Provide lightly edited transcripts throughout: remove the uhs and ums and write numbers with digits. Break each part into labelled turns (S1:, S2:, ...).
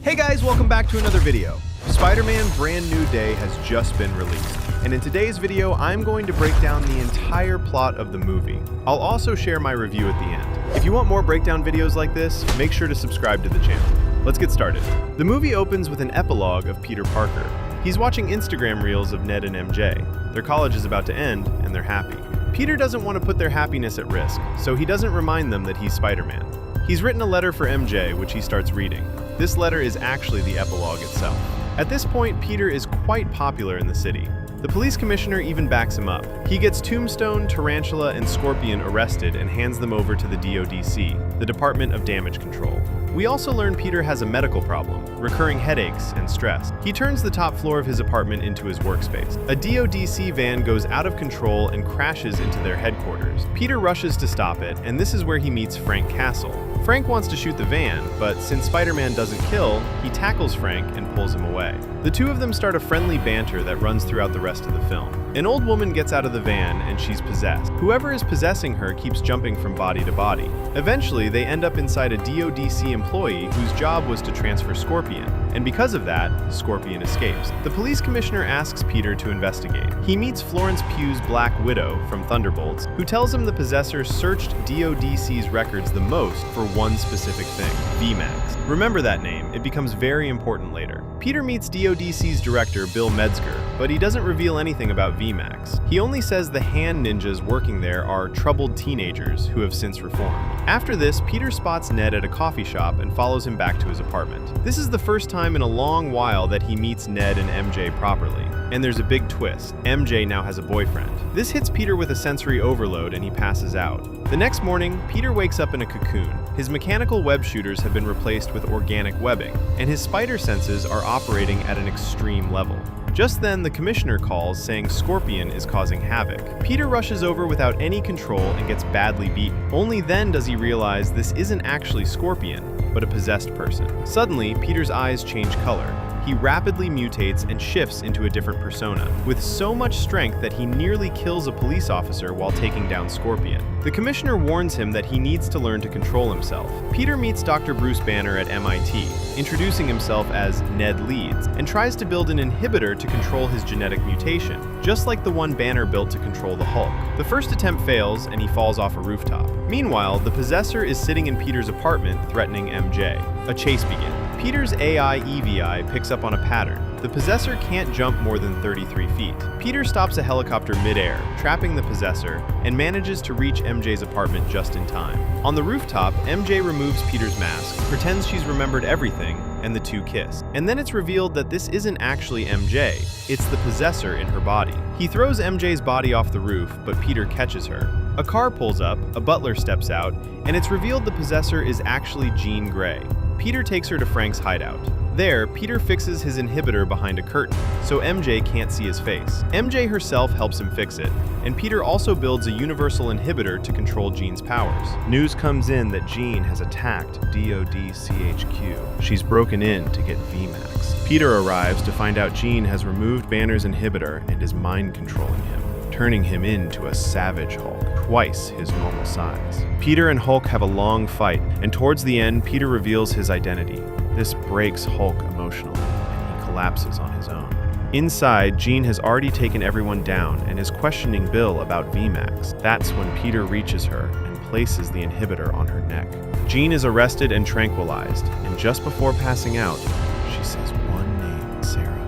S1: Hey guys, welcome back to another video. Spider-Man Brand New Day has just been released, and in today's video, I'm going to break down the entire plot of the movie. I'll also share my review at the end. If you want more breakdown videos like this, make sure to subscribe to the channel. Let's get started. The movie opens with an epilogue of Peter Parker. He's watching Instagram reels of Ned and MJ. Their college is about to end, and they're happy. Peter doesn't want to put their happiness at risk, so he doesn't remind them that he's Spider-Man. He's written a letter for MJ, which he starts reading. This letter is actually the epilogue itself. At this point, Peter is quite popular in the city. The police commissioner even backs him up. He gets Tombstone, Tarantula, and Scorpion arrested and hands them over to the DODC, the Department of Damage Control. We also learn Peter has a medical problem, recurring headaches and stress. He turns the top floor of his apartment into his workspace. A DODC van goes out of control and crashes into their headquarters. Peter rushes to stop it, and this is where he meets Frank Castle. Frank wants to shoot the van, but since Spider-Man doesn't kill, he tackles Frank and pulls him away. The two of them start a friendly banter that runs throughout the rest of the film. An old woman gets out of the van and she's possessed. Whoever is possessing her keeps jumping from body to body. Eventually, they end up inside a DODC employee whose job was to transfer Scorpion, and because of that, Scorpion escapes. The police commissioner asks Peter to investigate. He meets Florence Pugh's Black Widow from Thunderbolts, who tells him the possessor searched DODC's records the most for one specific thing, VMAX. Remember that name, it becomes very important later. Peter meets DODC's director, Bill Metzger, but he doesn't reveal anything about VMAX. He only says the hand ninjas working there are troubled teenagers who have since reformed. After this, Peter spots Ned at a coffee shop and follows him back to his apartment. This is the first time in a long while that he meets Ned and MJ properly. And there's a big twist. MJ now has a boyfriend. This hits Peter with a sensory overload and he passes out. The next morning, Peter wakes up in a cocoon. His mechanical web shooters have been replaced with organic webbing, and his spider senses are operating at an extreme level. Just then, the commissioner calls saying Scorpion is causing havoc. Peter rushes over without any control and gets badly beaten. Only then does he realize this isn't actually Scorpion, but a possessed person. Suddenly, Peter's eyes change color. He rapidly mutates and shifts into a different persona, with so much strength that he nearly kills a police officer while taking down Scorpion. The commissioner warns him that he needs to learn to control himself. Peter meets Dr. Bruce Banner at MIT, introducing himself as Ned Leeds, and tries to build an inhibitor to control his genetic mutation, just like the one Banner built to control the Hulk. The first attempt fails, and he falls off a rooftop. Meanwhile, the possessor is sitting in Peter's apartment, threatening MJ. A chase begins. Peter's AI EVI picks up on a pattern. The possessor can't jump more than 33 feet. Peter stops a helicopter midair, trapping the possessor, and manages to reach MJ's apartment just in time. On the rooftop, MJ removes Peter's mask, pretends she's remembered everything, and the two kiss. And then it's revealed that this isn't actually MJ, it's the possessor in her body. He throws MJ's body off the roof, but Peter catches her. A car pulls up, a butler steps out, and it's revealed the possessor is actually Jean Grey. Peter takes her to Frank's hideout. There, Peter fixes his inhibitor behind a curtain, so MJ can't see his face. MJ herself helps him fix it, and Peter also builds a universal inhibitor to control Jean's powers. News comes in that Jean has attacked DODCHQ. She's broken in to get VMAX. Peter arrives to find out Jean has removed Banner's inhibitor and is mind-controlling him, turning him into a savage Hulk, twice his normal size. Peter and Hulk have a long fight, and towards the end, Peter reveals his identity. This breaks Hulk emotionally, and he collapses on his own. Inside, Jean has already taken everyone down and is questioning Bill about VMAX. That's when Peter reaches her and places the inhibitor on her neck. Jean is arrested and tranquilized, and just before passing out, she says one name, Sarah.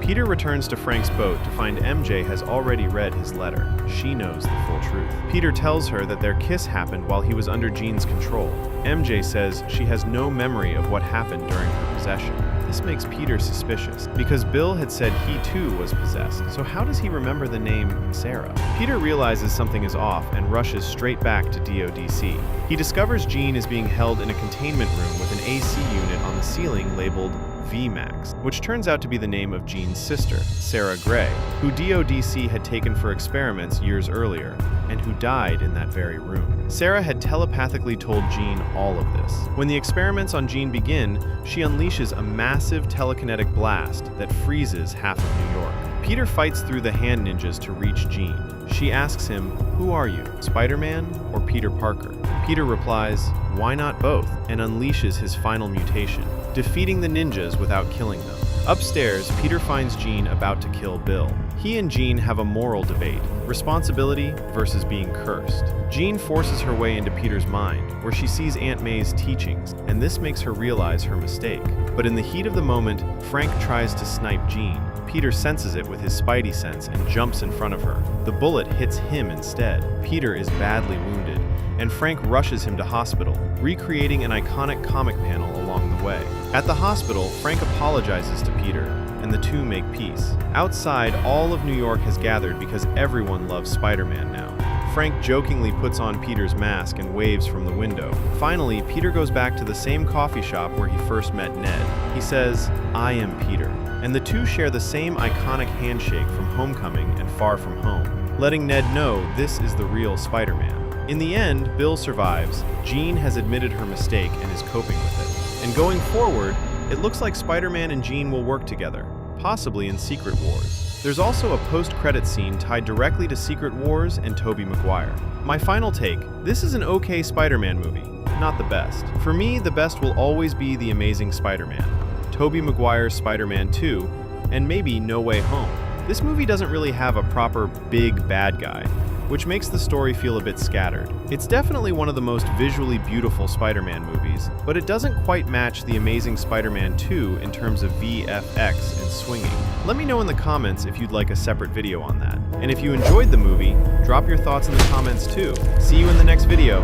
S1: Peter returns to Frank's boat to find MJ has already read his letter. She knows the full truth. Peter tells her that their kiss happened while he was under Jean's control. MJ says she has no memory of what happened during her possession. This makes Peter suspicious, because Bill had said he too was possessed, so how does he remember the name Sarah? Peter realizes something is off and rushes straight back to DODC. He discovers Jean is being held in a containment room with an AC unit on the ceiling labeled VMAX, which turns out to be the name of Jean's sister, Sarah Grey, who DODC had taken for experiments years earlier, and who died in that very room. Sarah had telepathically told Jean all of this. When the experiments on Jean begin, she unleashes a massive telekinetic blast that freezes half of New York. Peter fights through the hand ninjas to reach Jean. She asks him, "Who are you, Spider-Man or Peter Parker?" Peter replies, "Why not both?" and unleashes his final mutation, defeating the ninjas without killing them. Upstairs, Peter finds Jean about to kill Bill. He and Jean have a moral debate, responsibility versus being cursed. Jean forces her way into Peter's mind, where she sees Aunt May's teachings, and this makes her realize her mistake. But in the heat of the moment, Frank tries to snipe Jean. Peter senses it with his spidey sense and jumps in front of her. The bullet hits him instead. Peter is badly wounded, and Frank rushes him to hospital, recreating an iconic comic panel along the way. At the hospital, Frank apologizes to Peter, and the two make peace. Outside, all of New York has gathered because everyone loves Spider-Man now. Frank jokingly puts on Peter's mask and waves from the window. Finally, Peter goes back to the same coffee shop where he first met Ned. He says, "I am Peter." And the two share the same iconic handshake from Homecoming and Far From Home, letting Ned know this is the real Spider-Man. In the end, Bill survives, Jean has admitted her mistake and is coping with it. And going forward, it looks like Spider-Man and Jean will work together, possibly in Secret Wars. There's also a post-credit scene tied directly to Secret Wars and Tobey Maguire. My final take, this is an okay Spider-Man movie, not the best. For me, the best will always be The Amazing Spider-Man, Tobey Maguire's Spider-Man 2, and maybe No Way Home. This movie doesn't really have a proper big bad guy, which makes the story feel a bit scattered. It's definitely one of the most visually beautiful Spider-Man movies, but it doesn't quite match The Amazing Spider-Man 2 in terms of VFX and swinging. Let me know in the comments if you'd like a separate video on that. And if you enjoyed the movie, drop your thoughts in the comments too. See you in the next video.